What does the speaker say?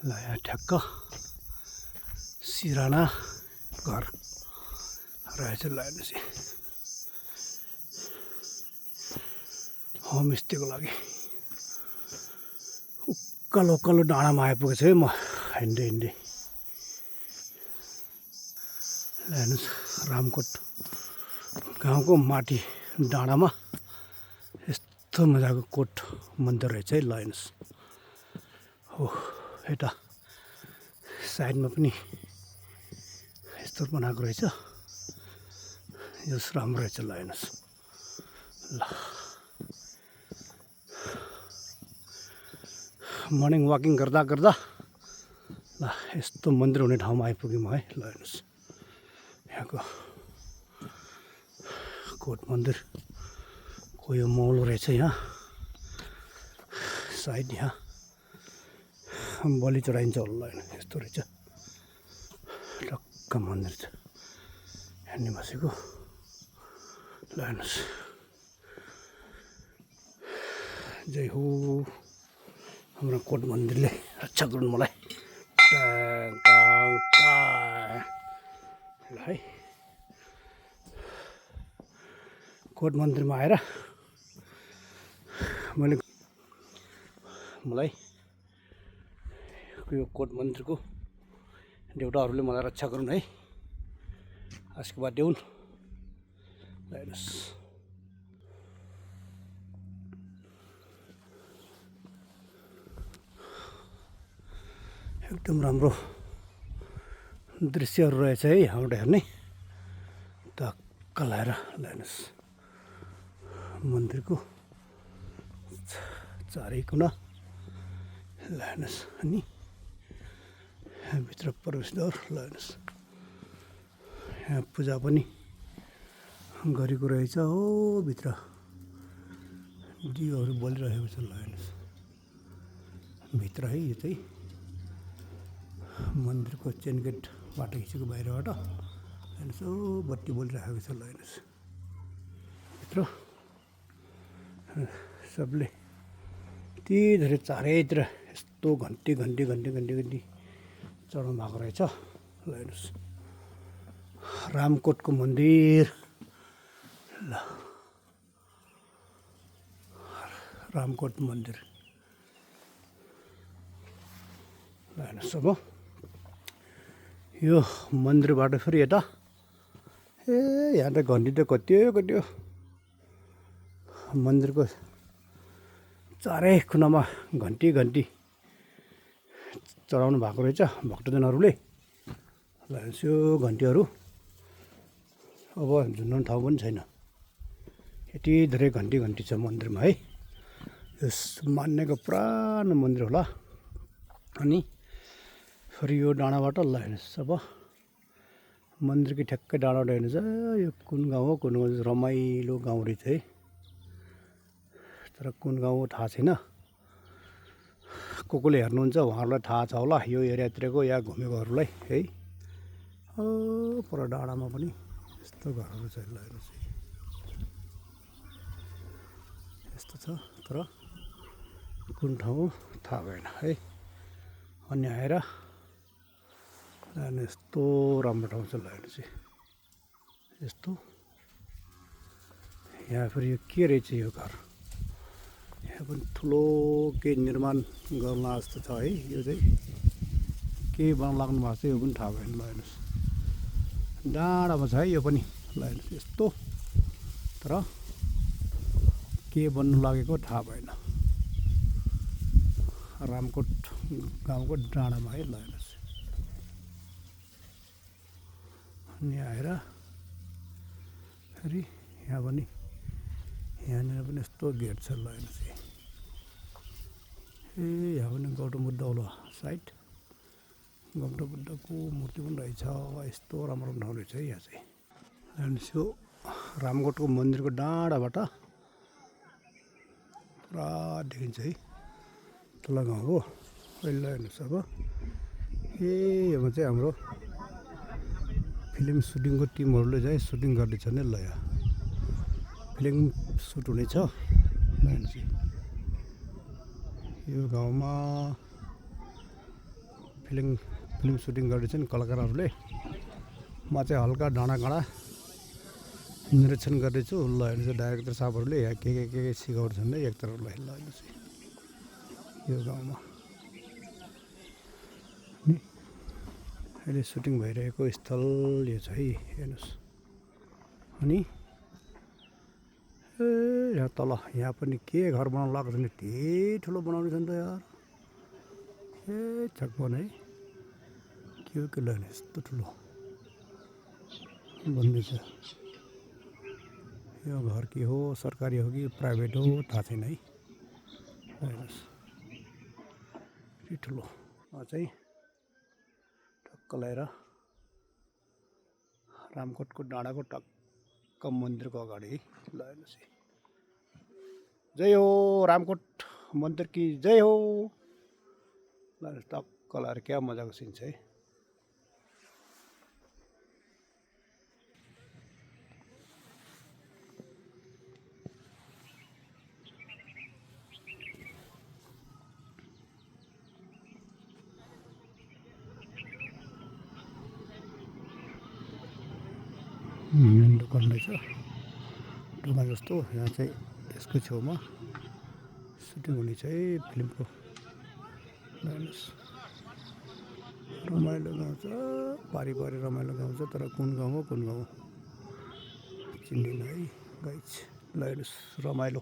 ल यहाँ ठ्याक्क सिराना घर रहेछ। ल हेर्नुहोस् होमस्टेको लागि उकालो उकालो डाँडामा आइपुगेको छु है म हिँड्दै हिँड्दै। ल हेर्नुहोस् रामकोट गाउँको माटी डाँडामा यस्तो मजाको कोट मन्दिर रहेछ है। ल हेर्नुहोस् हो यता साइडमा पनि यस्तो बनाएको रहेछ। यो राम्रो रहेछ। ल हेर्नुहोस् ल मर्निङ वाकिङ गर्दा गर्दा ल यस्तो मन्दिर हुने ठाउँमा आइपुग्यौँ है। ल हेर्नुहोस् यहाँको कोट मन्दिर को यो मौलो रहेछ। यहाँ सायद यहाँ बलि चढाइन्छ होला। होइन यस्तो रहेछ टक्क मन्दिर छ हेर्ने बसेको। ल हेर्नुहोस् जय हो हाम्रो कोट मन्दिरले रक्षा गरून् मलाई। ल है कोट मन्दिरमा आएर मलाई यो कोट मन्दिरको देउताहरूले मलाई रक्षा गरून् है। आशीर्वाद देऊन्। ल हेर्नुहोस् एकदम राम्रो दृश्यहरू रहेछ है यहाँबाट हेर्ने टक्क लगाएर। ल हेर्नुहोस् मन्दिरको चारै कुना। ल हेर्नुहोस् अनि भित्र प्रवेशद्वार। ल हेर्नुहोस् यहाँ पूजा पनि गरेको रहेछ हो भित्र दियोहरू बलिरहेको छ। ल हेर्नुहोस् भित्र है यो चाहिँ मन्दिरको चेन गेटबाट खिचेको बाहिरबाट। हेर्नुहोस् हो बत्ती बलिरहेको छ। ल हेर्नुहोस् भित्र सबले यति धेरै चारैतिर यस्तो घन्टी घन्टी घन्टी घन्टी घन्टी चढाउनु भएको रहेछ। ल हेर्नुहोस् रामकोटको मन्दिर। ल रामकोट मन्दिर। ल हेर्नुहोस् अब यो मन्दिरबाट फेरि यता यहाँ त घन्टी त कति हो मन्दिरको चारै कुनामा घन्टी घन्टी चढाउनु भएको रहेछ भक्तजनहरूले। ल हेर्नुहोस् यो घन्टीहरू अब झुन्डाउने ठाउँ पनि छैन यति धेरै घन्टी घन्टी छ मन्दिरमा है। यस मान्नेको पुरानो मन्दिर होला। अनि फेरि यो डाँडाबाट ल हेर्नुहोस् अब मन्दिरकै ठ्याक्कै डाँडाबाट हेर्नुहोस् यो कुन गाउँ हो कुन गाउँ रमाइलो गाउँ रहेछ है। तर कुन गाउँ हो थाहा छैन। कसले हेर्नुहुन्छ उहाँहरूलाई थाहा छ होला यो एरियातिरको या घुमेकोहरूलाई है। पर डाँडामा पनि यस्तो घरहरू छ। ल हेर्नुहोस् यस्तो छ तर कुन ठाउँ हो थाहा भएन है। अनि आएर यस्तो राम्रो ठाउँ छ। ल हेर्नुहोस् यस्तो यहाँ फेरि यो के रहेछ यो घर यहाँ पनि ठुलो केही निर्माण गर्न जस्तो छ है। यो चाहिँ के बनाउनु लाग्नु भएको छ यो पनि थाहा भएन। ल हेर्नुहोस् डाँडामा छ है यो पनि। ल हेर्नुहोस् यस्तो तर के बन्नु लागेको थाहा भएन। रामकोट गाउँको डाँडामा है। ल हेर्नुहोस् अनि आएर फेरि यहाँ पनि यहाँनिर पनि यस्तो गेट छ। ल हेर्नुहोस् यहाँ पनि गौतम बुद्ध होला साइड गौतम बुद्धको मूर्ति पनि रहेछ। यस्तो राम्रो ठाउँ रहेछ है यहाँ चाहिँ। हेर्नुहोस् यो रामकोटको मन्दिरको डाँडाबाट पुरा देखिन्छ है तल गाउँ हो। ल हेर्नुहोस् अब योमा चाहिँ हाम्रो फिल्म सुटिङको टिमहरूले चाहिँ सुटिङ गर्दैछन् है। ल यहाँ फिल्म सुट हुनेछ। ल हेर्नुहोस् यो गाउँमा फिल्म सुटिङ गर्दैछन् कलाकारहरूले। म चाहिँ हल्का डाँडाकाँडा निरीक्षण गर्दैछु। ल हेर्नु चाहिँ डाइरेक्टर साहबहरूले यहाँ के सिकाउँछन् है एक्टरहरूलाई। ल हेर्नुहोस् यो गाउँमा नि अहिले सुटिङ भइरहेको स्थल यो छ है, हेर्नुहोस्। अनि ए यहाँ तल यहाँ पनि के घर बनाउनु लगाएको छ नि, त्यति ठुलो बनाउने छ नि त यार। ए छकपन है के लाग्ने यस्तो ठुलो बन्दैछ। यो घर के हो, सरकारी हो कि प्राइभेट हो थाहा छैन है। हेर्नुहोस् यति ठुलो। चाहिँ टक्क लगाएर रामकोटको डाँडाको टक्क मन्दिरको अगाडि है। ल हेर्नुहोस् जय हो रामकोट मन्दिर कि जय हो। ल टक्क लगाएर क्या मजाको सिन छ है। मेन दोकान रहेछ ढुङ्गा जस्तो। यहाँ चाहिँ यसको छेउमा सुटिङ हुने छ है फिल्मको। हेर्नुहोस् रमाइलो गाउँ छ, पारी रमाइलो गाउँ छ। तर कुन गाउँ हो चिन्दिनँ है गाइज। ल हेर्नुहोस् रमाइलो।